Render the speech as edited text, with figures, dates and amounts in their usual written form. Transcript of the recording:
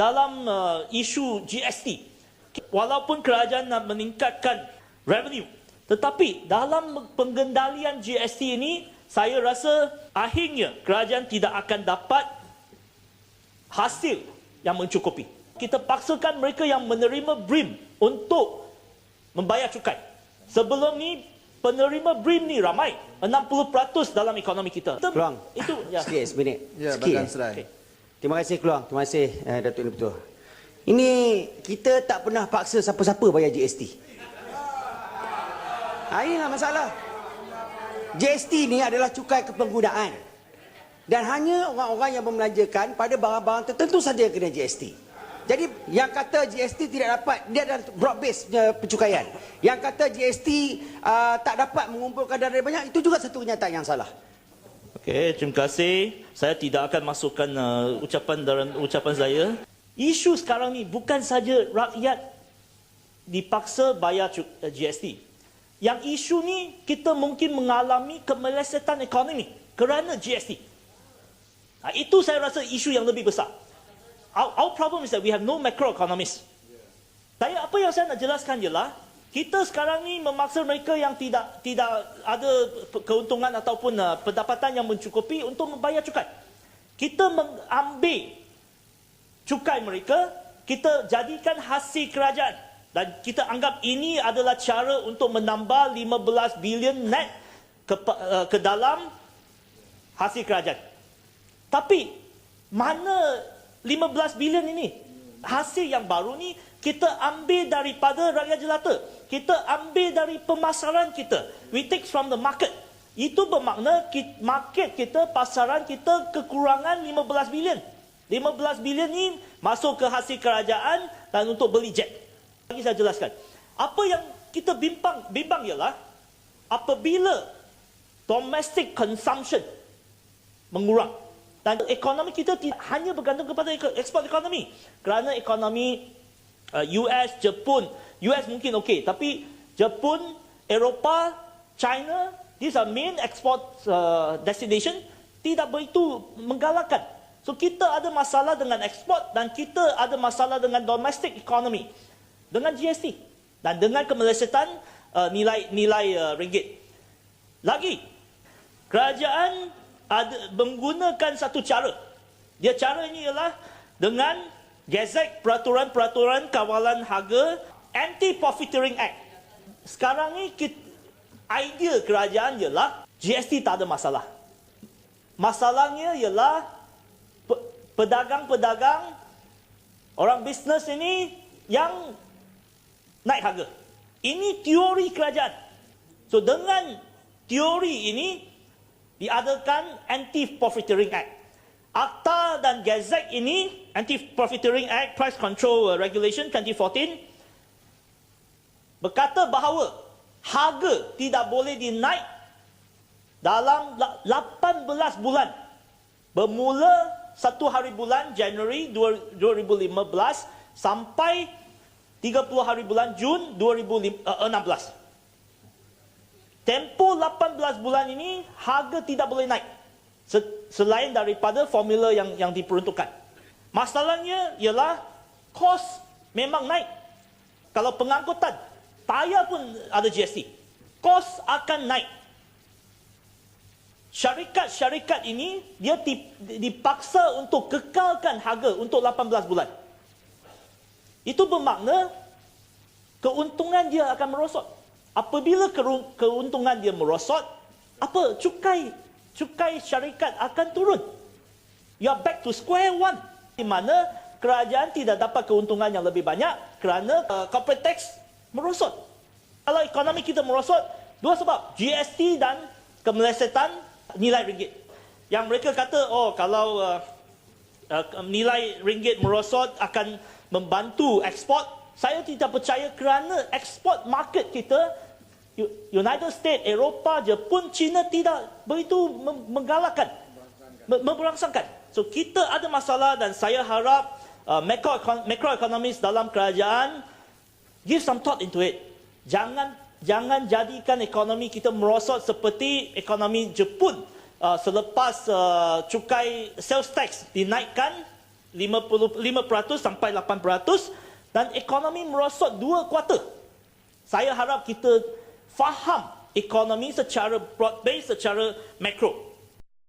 dalam isu GST. Walaupun kerajaan nak meningkatkan revenue, tetapi dalam pengendalian GST ini, saya rasa akhirnya kerajaan tidak akan dapat hasil yang mencukupi. Kita paksakan mereka yang menerima BRIM untuk membayar cukai. Sebelum ni, penerima BRIM ni ramai, 60% dalam ekonomi kita. Keluang. Itu ya. Sikit, seminit. Ya, Sikit. Bahkan Serai. Okay. Terima kasih Keluang. Terima kasih Datuk Ini Betul. Ini kita tak pernah paksa siapa-siapa bayar GST. Inilah masalah. GST ni adalah cukai kepenggunaan. Dan hanya orang-orang yang membelanjakan pada barang-barang tertentu saja yang kena GST. Jadi yang kata GST tidak dapat, dia adalah broad base pencukaian. Yang kata GST tak dapat mengumpulkan dana banyak, itu juga satu kenyataan yang salah. Okey, terima kasih. Saya tidak akan masukkan ucapan saya. Isu sekarang ni bukan saja rakyat dipaksa bayar GST. Yang isu ni kita mungkin mengalami kemelesetan ekonomi kerana GST. Itu saya rasa isu yang lebih besar. Our problem is that we have no macroeconomists. Apa yang saya nak jelaskan ialah, kita sekarang ni memaksa mereka yang tidak ada keuntungan ataupun pendapatan yang mencukupi untuk membayar cukai. Kita mengambil cukai mereka, kita jadikan hasil kerajaan. Dan kita anggap ini adalah cara untuk menambah 15 bilion net ke dalam hasil kerajaan. Tapi, mana 15 bilion ini? Hasil yang baru ni, kita ambil daripada rakyat jelata. Kita ambil dari pemasaran kita. We take from the market. Itu bermakna market kita, pasaran kita kekurangan 15 bilion. 15 bilion ni masuk ke hasil kerajaan dan untuk beli jet. Lagi saya jelaskan. Apa yang kita bimbang ialah, apabila domestic consumption mengurang, dan ekonomi kita tidak hanya bergantung kepada ekspor ekonomi. Kerana ekonomi US, Jepun, US mungkin okey, tapi Jepun, Eropah, China, these are main export destination, tidak begitu menggalakkan. So kita ada masalah dengan ekspor dan kita ada masalah dengan domestic economy, dengan GST dan dengan kemelesetan nilai ringgit. Lagi, kerajaan menggunakan satu cara. Cara ini ialah dengan Gazette Peraturan Kawalan Harga Anti-Profiteering Act. Sekarang ni idea kerajaan ialah GST tak ada masalah. Masalahnya ialah pedagang-pedagang, orang bisnes ini yang naik harga. Ini teori kerajaan. So dengan teori ini diadakan Anti-Profiteering Act. Akta dan Gazette ini, Anti-Profiteering Act, Price Control Regulation 2014, berkata bahawa harga tidak boleh dinaik dalam 18 bulan. Bermula 1 hari bulan Januari 2015 sampai 30 hari bulan Jun 2016. Tempoh 18 bulan ini, harga tidak boleh naik selain daripada formula yang diperuntukkan. Masalahnya ialah kos memang naik. Kalau pengangkutan, tayar pun ada GST. Kos akan naik. Syarikat-syarikat ini, dia dipaksa untuk kekalkan harga untuk 18 bulan. Itu bermakna keuntungan dia akan merosot. Apabila keuntungan dia merosot, cukai syarikat akan turun. You are back to square one. Di mana kerajaan tidak dapat keuntungan yang lebih banyak kerana corporate tax merosot. Kalau ekonomi kita merosot, dua sebab, GST dan kemelesetan nilai ringgit. Yang mereka kata, kalau nilai ringgit merosot akan membantu ekspor. Saya tidak percaya kerana ekspor market kita, United States, Eropah, Jepun, China tidak begitu menggalakkan, memberangsangkan. So kita ada masalah dan saya harap macroeconomists dalam kerajaan give some thought into it. Jangan jadikan ekonomi kita merosot seperti ekonomi Jepun selepas cukai sales tax dinaikkan 5% sampai 8% dan ekonomi merosot 2 kuartal. Saya harap kita faham ekonomi secara broad base, secara makro.